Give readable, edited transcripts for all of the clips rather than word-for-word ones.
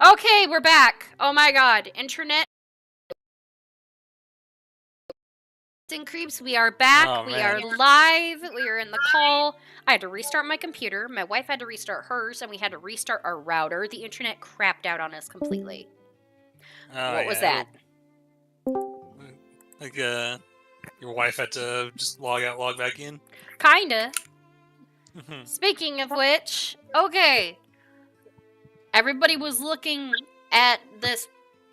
Okay, we're back. Oh my god. Internet and creeps, we are back. Oh, we man. are live. We are in the call. I had to restart my computer. My wife had to restart hers, and we had to restart our router. The internet crapped out on us completely. What was that? Like, your wife had to just log out, log back in? Kinda. Speaking of which, okay. Everybody was looking at this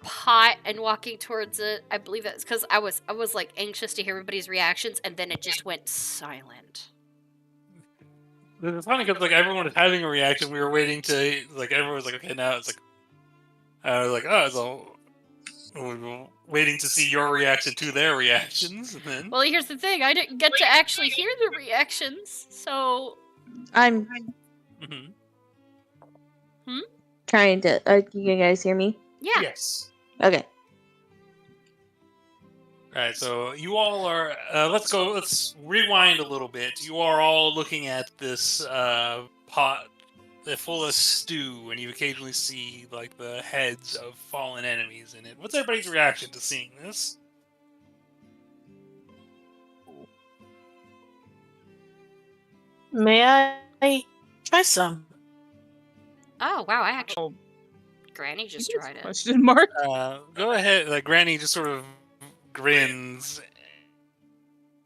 pot and walking towards it. I believe that's because I was like anxious to hear everybody's reactions, and then it just went silent. It's funny because like everyone was having a reaction. We were waiting to like everyone was like, okay, now it's like I was like, oh, so we were waiting to see your reaction to their reactions, and then Well, here's the thing: I didn't get to actually hear the reactions, so I'm trying to. Can you guys hear me? yeah. Yes. Okay. All right, so you all are. Let's rewind a little bit. You are all looking at this pot full of stew, and you occasionally see like the heads of fallen enemies in it. What's everybody's reaction to seeing this? May I try some? Oh wow! I actually, Granny just tried it. Question mark? Go ahead. Like Granny just sort of grins,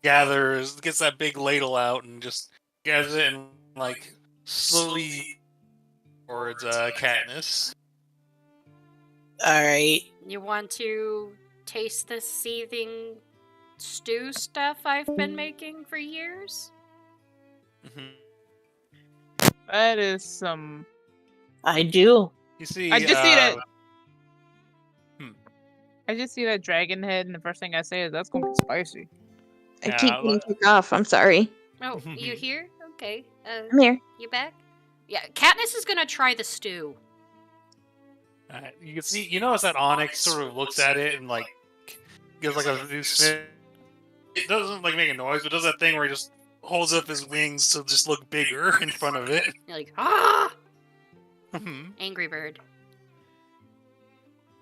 gathers, gets that big ladle out, and just gathers it and like slowly towards Katniss. All right. You want to taste this seething stew stuff I've been making for years? That is some. I do. You see, I just see that. I just see that dragon head, and the first thing I say is, "That's gonna be spicy." I keep getting kicked off. I'm sorry. Oh, you here? Okay. I'm here. You back? Yeah, Katniss is gonna try the stew. You can see, you notice that Onyx sort of looks at it and like gives like a new sniff. It doesn't like make a noise, but does that thing where he just holds up his wings to just look bigger in front of it. You're like, ah! Angry bird.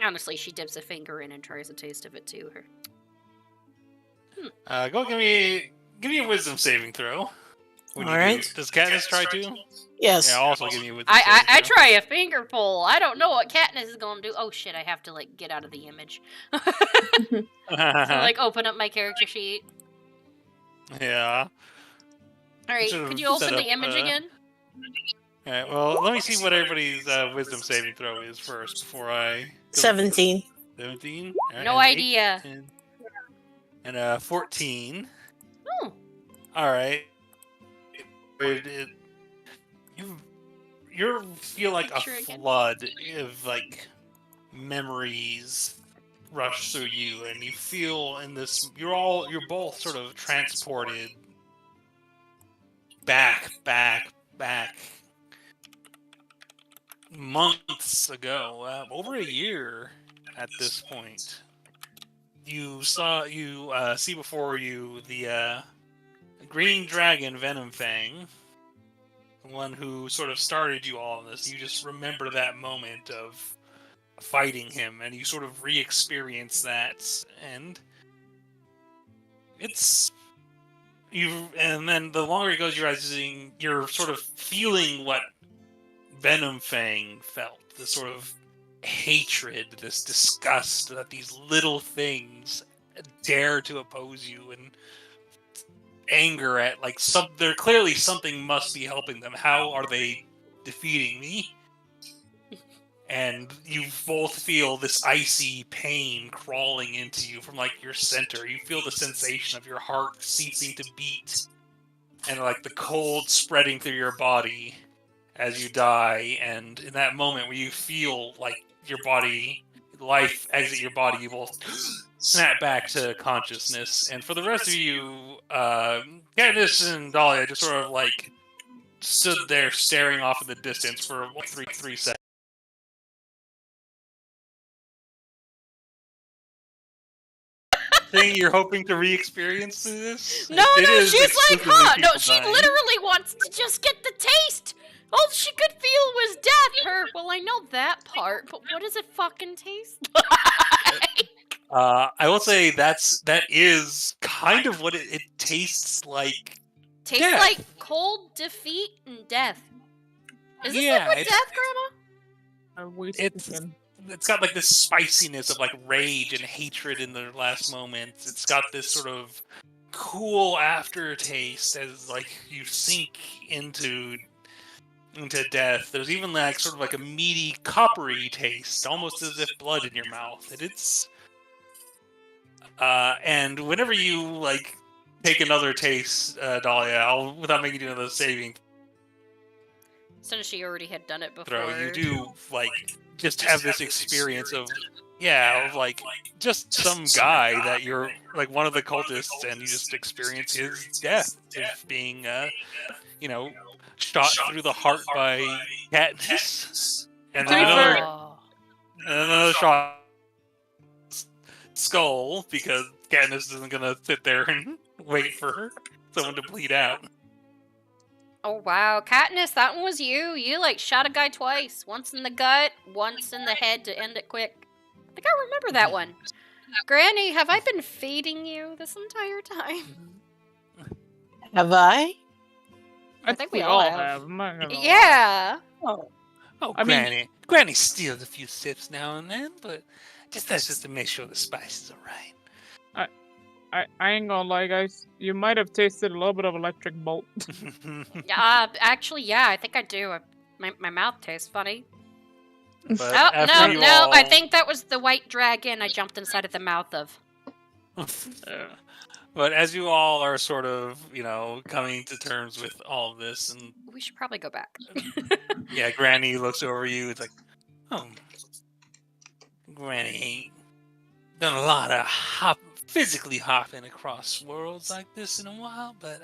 Honestly, she dips a finger in and tries a taste of it too. Go give me a wisdom saving throw. All right. Does Katniss try to? Yes. Yeah, also give me a wisdom I try a finger pull. I don't know what Katniss is gonna do. Oh shit! I have to like get out of the image. So, like open up my character sheet. Yeah. All right. Could you open the image again? All right. Well, let me see what everybody's wisdom saving throw is first before I. 17. 17. Right, No idea. 8, 10, and 14. Oh. All right. You feel like a flood of like memories rush through you, and you feel in this. You're both sort of transported back months ago, over a year at this point. You see before you the green dragon Venomfang, the one who sort of started you all in this. You just remember that moment of fighting him, and you sort of re-experience that, and and then the longer it goes, you're sort of feeling what Venomfang felt, this sort of hatred, this disgust that these little things dare to oppose you, and anger at like there clearly something must be helping them. How are they defeating me? And you both feel this icy pain crawling into you from like your center. You feel the sensation of your heart ceasing to beat, and like the cold spreading through your body as you die. And in that moment where you feel like your body, life exit your body, you both snap back to consciousness. And for the rest of you, Katniss and Dahlia just sort of like stood there staring off in the distance for 3 seconds. Thing you're hoping to re-experience through this? No, she's like, huh? No, she literally wants to just get the taste. All she could feel was death. Well, I know that part, but what does it fucking taste like? I will say that is kind of what it tastes like. Tastes Death. like cold defeat and death. Is this Yeah, liquid death, It's got like this spiciness of like rage and hatred in the last moments. It's got this sort of cool aftertaste as like you sink into death. There's even like sort of like a meaty, coppery taste, almost as if blood in your mouth. And whenever you like take another taste, Dahlia, without making you do another saving Since she already had done it before. throw, you do like just have this experience of like just some guy that you're like one of the cultists, and you just experience his death of being shot through the heart by Katniss, and then another shot skull because Katniss isn't gonna sit there and wait for someone to bleed out. Oh wow, Katniss, that one was you. You like shot a guy twice. Once in the gut, once in the head to end it quick. I think I remember that one. Granny, have I been feeding you this entire time? Have I? I think we all have. I'm not gonna lie. Yeah. Oh, I mean- Granny steals a few sips now and then, but that's just to make sure the spice is alright. I ain't gonna lie, guys. You might have tasted a little bit of electric bolt. Actually, yeah, I think I do. My mouth tastes funny. But Oh, after you no, I all- think that was the white dragon I jumped inside of the mouth of. But as you all are sort of, coming to terms with all of this, and We should probably go back. yeah, Granny looks over you. It's like, oh, Granny ain't done a lot of physically hopping across worlds like this in a while, but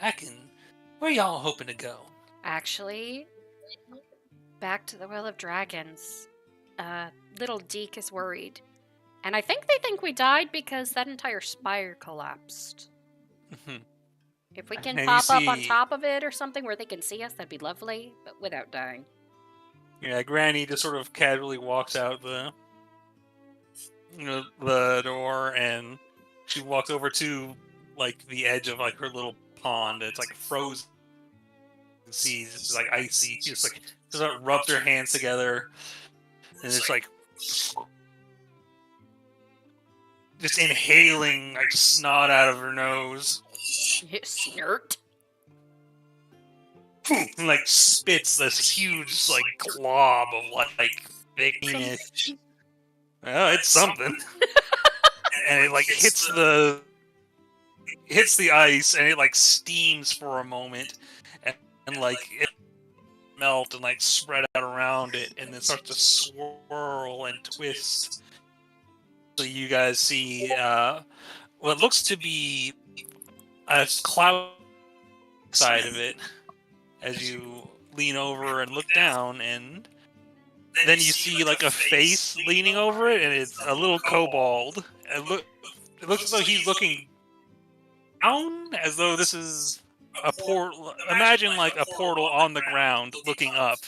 where y'all hoping to go? Actually, back to the Well of Dragons. Little Deke is worried. And I think they think we died because that entire spire collapsed. If we can And you pop up on see- top of it or something where they can see us, that'd be lovely, but without dying. Yeah, Granny just sort of casually walks out the door, and she walks over to like the edge of like her little pond. It's like frozen seas, it's like icy. She just rubs her hands together, and it's like just inhaling like snot out of her nose. Snort. And like spits this huge like glob of like thickness. Well, it's something. And it like hits the ice, and it like steams for a moment, and like it melt and like spread out around it, and then starts to swirl and twist. So you guys see what looks to be a cloud side of it as you lean over and look down, and then you see like a face leaning over it, and it's a little kobold. It looks as though he's looking down, as though this is a portal. Imagine like a portal on the ground looking up,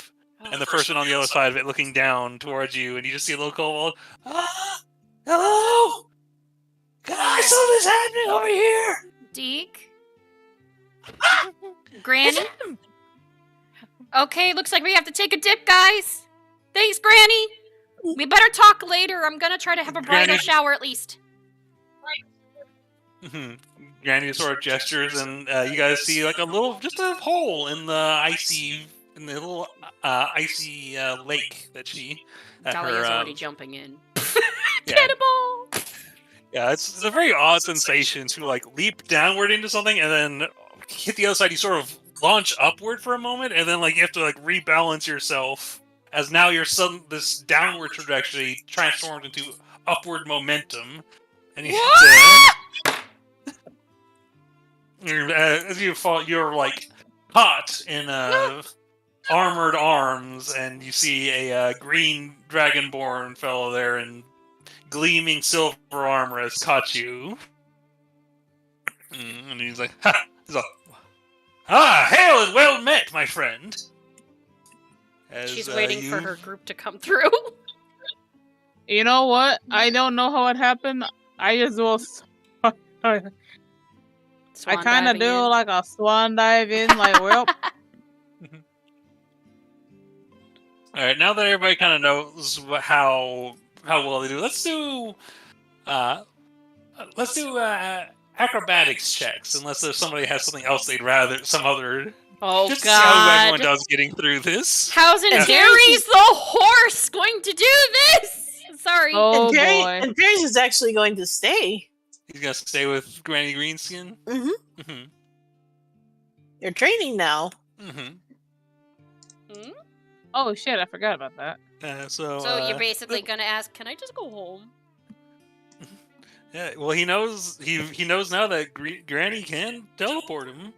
and the person on the other side of it looking down towards you, and you just see a little kobold. Ah, hello! Guys, something's happening over here! Deke? Granny? Okay, looks like we have to take a dip, guys. Thanks, Granny. We better talk later. I'm gonna try to have a bridal Granny- shower at least. Granny sort of gestures, and you guys see like just a hole in the little icy lake that she. Dahlia's already jumping in. Yeah. Cannibal! Yeah, it's a very odd sensation to like leap downward into something and then hit the other side. You sort of launch upward for a moment, and then like you have to like rebalance yourself as now this downward trajectory transformed into upward momentum, and you as you fall, you're like caught in armored arms, and you see a green dragonborn fellow there in gleaming silver armor has caught you. And he's like, hail and well met, my friend. As, She's waiting for you- her group to come through. You know what? I don't know how it happened. I just was. I Swan kind of diving do in. like a swan dive in, like, well, All right, now that everybody kind of knows how well they do, let's do acrobatics checks. Unless there's somebody has something else they'd rather, some other. Oh Just to see how everyone God! does getting through this. How's And Antares the horse going to do this? Sorry. oh boy. And Paris is actually going to stay. He's gonna stay with Granny Greenskin. Mm-hmm. Mm-hmm. You're training now. Mm-hmm. Hmm? Oh shit, I forgot about that. So you're basically gonna ask, "Can I just go home?" Yeah, well, he knows knows now that Granny can teleport him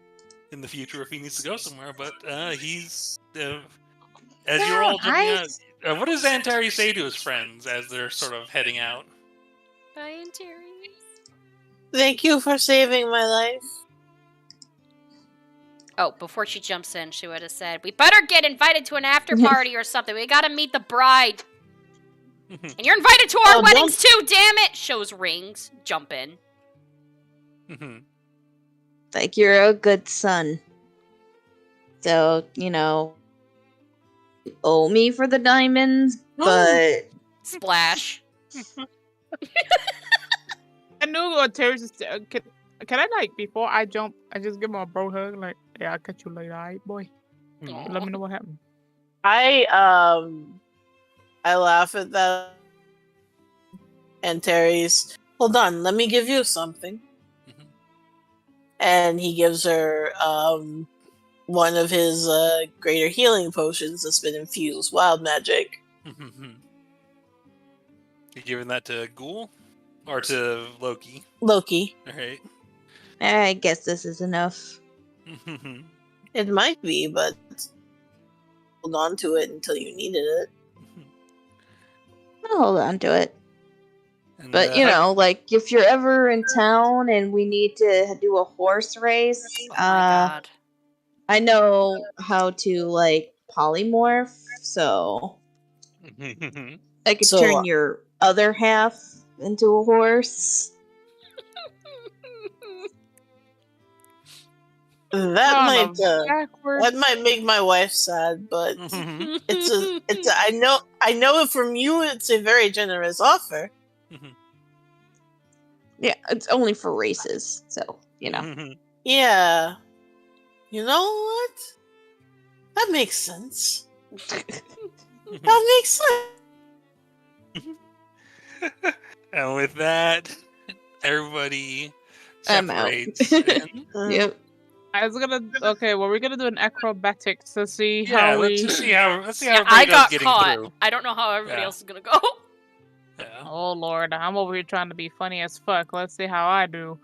in the future if he needs to go somewhere. But he's as you're all jumping out. What does Antares say to his friends as they're sort of heading out? Bye, Antares. Thank you for saving my life. Oh, before she jumps in, she would have said, "We better get invited to an after party or something. We gotta meet the bride. And you're invited to our Oh, weddings too, damn it!" Shows rings. Jump in. Like, you're a good son. So, you know, you owe me for the diamonds, but Splash. I knew what Terrence is. Can I, like, before I jump, I just give him a bro hug? Like, yeah, I'll catch you later, alright, boy? Let me know what happened. I laugh at that. And Terry's, hold on, let me give you something. And he gives her one of his greater healing potions that's been infused wild magic. You giving that to Ghoul or to Loki? Loki. All right. I guess this is enough. It might be, but hold on to it until you needed it. I'll hold on to it. And, But, you know, like, if you're ever in town and we need to do a horse race, Oh my God. I know how to, like, polymorph, so I could So, turn your other half into a horse. That might make my wife sad, but I know from you it's a very generous offer. Yeah, it's only for races, so, you know. Yeah. You know what? That makes sense. That makes sense. And with that, everybody I'm out. separates. Yep. I was gonna. Okay, well, we're gonna do an acrobatics to see Yeah, how let's we. just see how Yeah, everybody I does got getting caught. through. I don't know how everybody Yeah. else is gonna go. Yeah. Oh lord, I'm over here trying to be funny as fuck. Let's see how I do.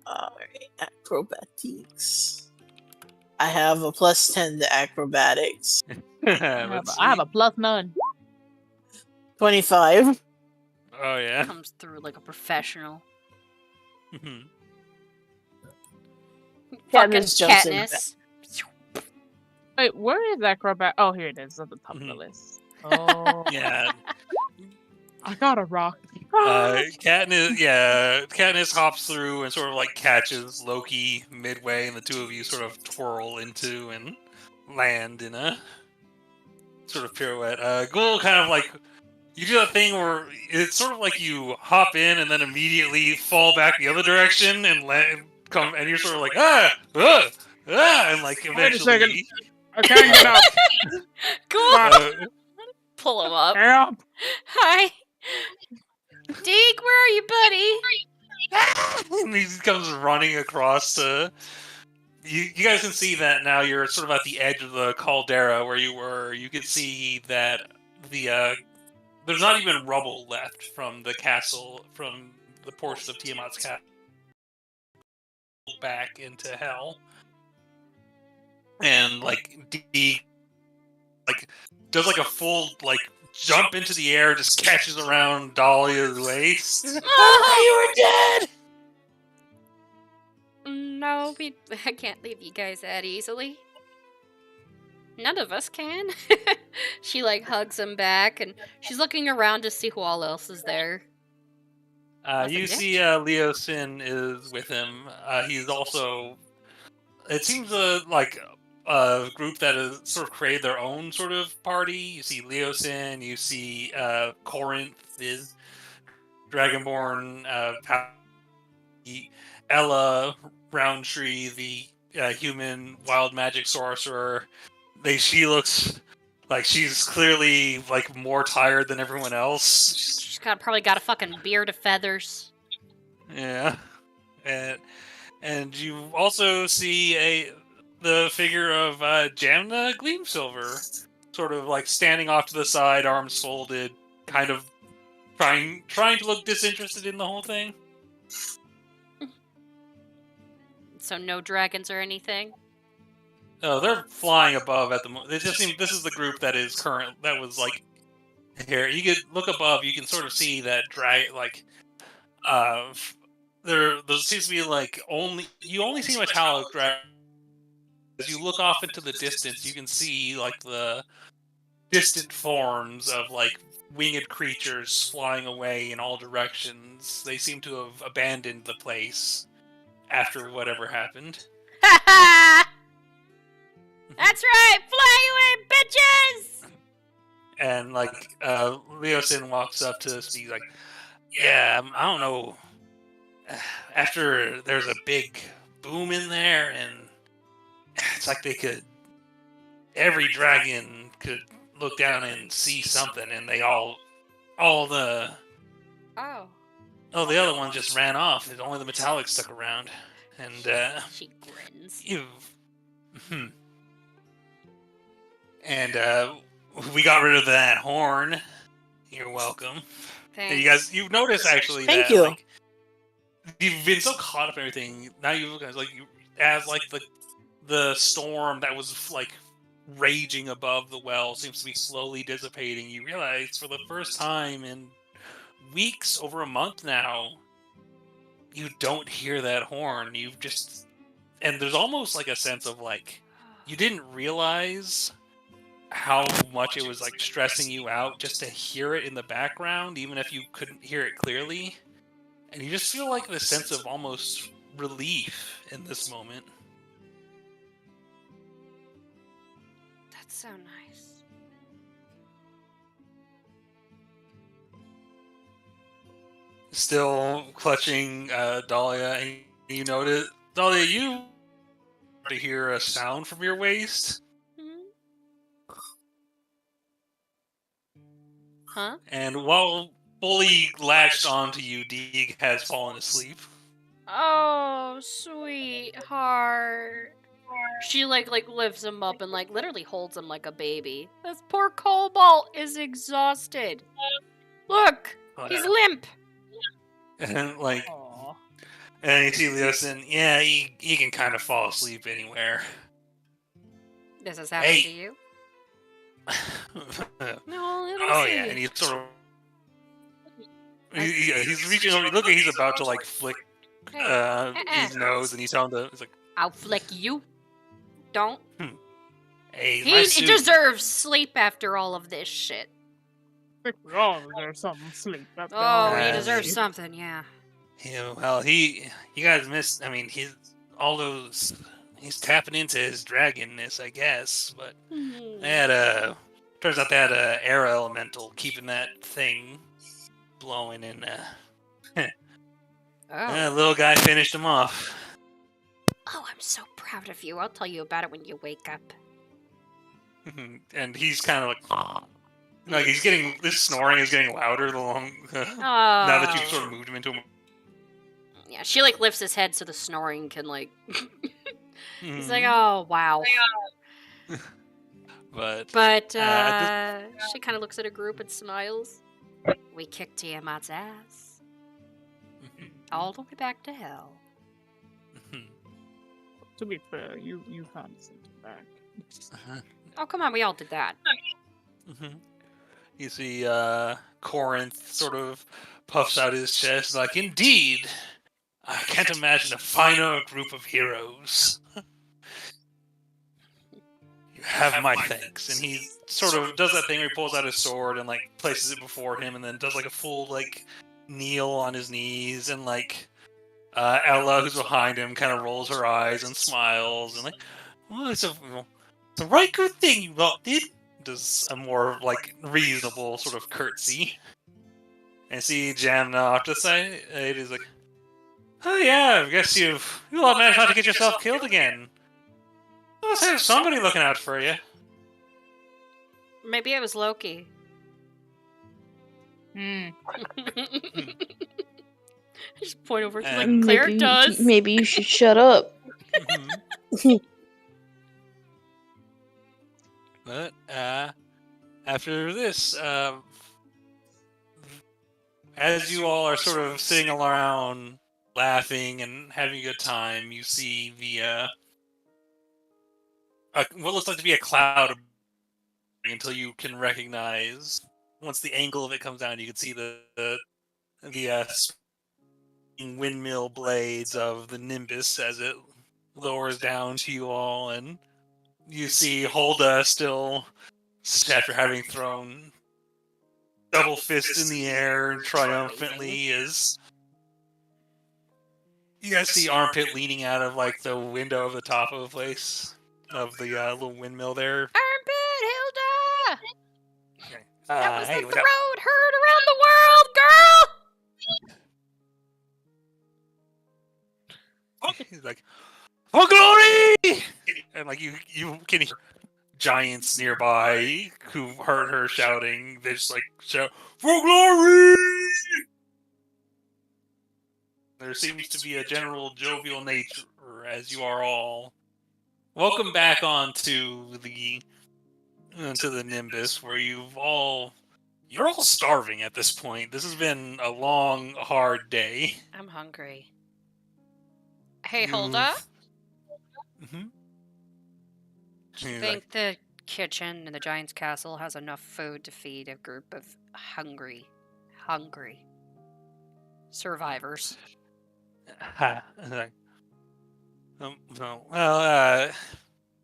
Alright, acrobatics. I have a +10 to acrobatics. Let's I have see. a plus none. 25. Oh yeah. Comes through like a professional. Fucking Katniss jumps in Katniss. Wait, where is acrobat? Oh, here it is at the top of the list. Oh, Yeah. I got a rock. Katniss hops through and sort of like catches Loki midway, and the two of you sort of twirl into and land in a sort of pirouette. Ghoul kind of like you do that thing where it's sort of like you hop in and then immediately fall back the other direction and land, and you're sort of like and like Wait a second. eventually. I can't get up. Cool. Pull him up. Help! Hi. Deke, where are you, buddy? And he comes running across the. You guys can see that now. You're sort of at the edge of the caldera where you were. You can see that there's not even rubble left from the castle, from the portion of Tiamat's castle back into hell. And like Deke does like a full jump into the air, just catches around Dahlia's waist. Oh, you were dead! No, I can't leave you guys that easily. None of us can. She like hugs him back, and she's looking around to see who all else is there. You Nothing see Leo Sin is with him. He's also... It seems like a group that has sort of created their own sort of party. You see Leo Sin, you see Corinth is Dragonborn, Ella Roundtree, the human wild magic sorcerer. She looks like she's clearly like more tired than everyone else. She's probably got a fucking beard of feathers. Yeah, and you also see the figure of Jamna Gleamsilver, sort of like standing off to the side, arms folded, kind of trying to look disinterested in the whole thing. So no dragons or anything? Oh, they're flying above at the moment. It just seems this is the group that was like here. You could look above. You can sort of see that there seems to be like you only see metallic dragons. As you look off into the distance, you can see like the distant forms of like winged creatures flying away in all directions. They seem to have abandoned the place after whatever happened. That's right! Fly away, bitches! And like Leosin walks up to us, he's like, "Yeah, I don't know. After there's a big boom in there, and it's like every dragon could look down and see something, and they all the other one just ran off. Only the metallic stuck around." And she grins. And we got rid of that horn. You're welcome. Thanks. You've noticed actually Thank that you. Like, you've been so caught up in everything. Now you guys as the storm that was like raging above the well seems to be slowly dissipating. You realize for the first time in weeks, over a month now, you don't hear that horn. And there's almost like a sense of like you didn't realize how much it was like stressing you out just to hear it in the background, even if you couldn't hear it clearly. And you just feel like this sense of almost relief in this moment. That's so nice. Still clutching Dahlia, and you notice, Dahlia, you to hear a sound from your waist. Huh? And while fully latched onto you, Deeg has fallen asleep. Oh, sweetheart. She like lifts him up and like literally holds him like a baby. This poor Cobalt is exhausted. Look, he's limp. And like, Aw. and you see Leosin, yeah, he can kind of fall asleep anywhere. This has happened Hey. to you? Oh No, yeah, and he's sort of he's reaching over. Look, he's about to like flick his nose, and he's telling he's like, I'll flick you. Don't. "Hey, He deserves sleep after all of this shit. I think we all deserve something sleep. After Oh, all he Yeah, that. deserves he- something, yeah. Yeah, well, you guys missed. I mean, he's tapping into his dragonness, I guess. But they had turns out they had a air elemental keeping that thing blowing, and little guy finished him off. Oh, I'm so proud of you. I'll tell you about it when you wake up. And he's kind of like he's getting this snoring is getting louder the long Oh. now that you've sort of moved him into a. Yeah, she like lifts his head so the snoring can like. He's like, Mhm. oh wow. But But she kind of looks at a group and smiles. We kicked Tiamat's ass all the way back to hell. To be fair, you kind of sent it back. Oh come on, we all did that. You see Corinth sort of puffs out his chest like, "Indeed, I can't imagine a finer group of heroes." have my thanks. And he sort of does that thing where he pulls out his sword and like places it before him, and then does like a full like kneel on his knees, and like Ella, who's behind him, kind of rolls her eyes and smiles, and like, well, it's a right good thing you lot did. Does a more like reasonable sort of curtsy, and see Jamna off to the side. It is like, oh yeah, I guess you lot managed not to get yourself killed again. Let's have somebody looking out for you. Maybe it was Loki. Just point over. She's like, And Cleric does. Maybe you should shut up. But after this, as you all are sort of sitting around laughing and having a good time, you see the what looks like to be a cloud until you can recognize, once the angle of it comes down, you can see the windmill blades of the Nimbus as it lowers down to you all, and you see Hulda still, after having thrown double fist in the air triumphantly, as you guys see Armpit leaning out of like the window of the top of the place of the little windmill there. Armpit, Hilda! Okay. That was Hey, the what's up? throat heard around the world, girl! He's like, for glory! And like you can hear giants nearby who heard her shouting. They just like shout, for glory! There seems to be a general jovial nature as you are all welcome back onto the Nimbus, where you're all starving at this point. This has been a long, hard day. I'm hungry. Hey, Hulda? Mm-hmm. Do you think the kitchen in the Giant's Castle has enough food to feed a group of hungry survivors?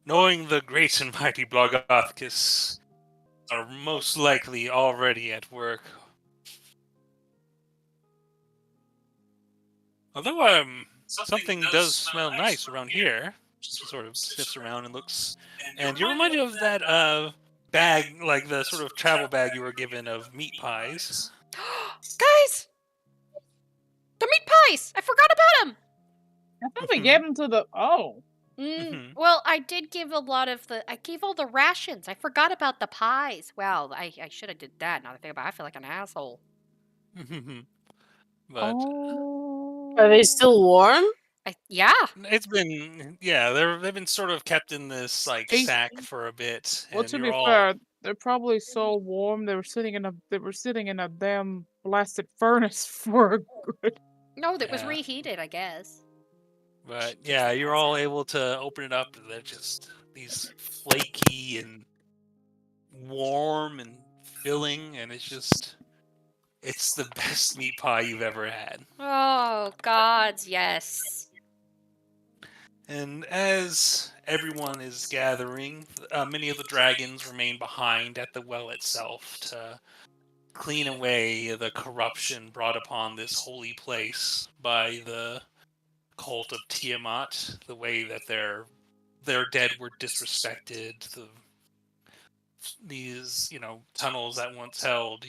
Knowing the great and mighty Blogothicus are most likely already at work. Although something does smell nice around here. She sort of sniffs around and looks, and you're reminded of that bag, like the sort of travel bag you were given of meat pies. Guys! The meat pies! I forgot about them! I thought we gave them to the... Oh. Well, I did give I gave all the rations. I forgot about the pies. Well, I should have did that. Now that I think about it, I feel like an asshole. But are they still warm? Yeah. It's been, they've been sort of kept in this like sack for a bit. Well, and to you're be all... fair, they're probably so warm they were sitting in a damn blasted furnace for a good... No, that was reheated, I guess. But yeah, you're all able to open it up. They're just these flaky and warm and filling, and it's the best meat pie you've ever had. Oh, gods, yes. And as everyone is gathering, many of the dragons remain behind at the well itself to clean away the corruption brought upon this holy place by the cult of Tiamat, the way that their dead were disrespected, these tunnels that once held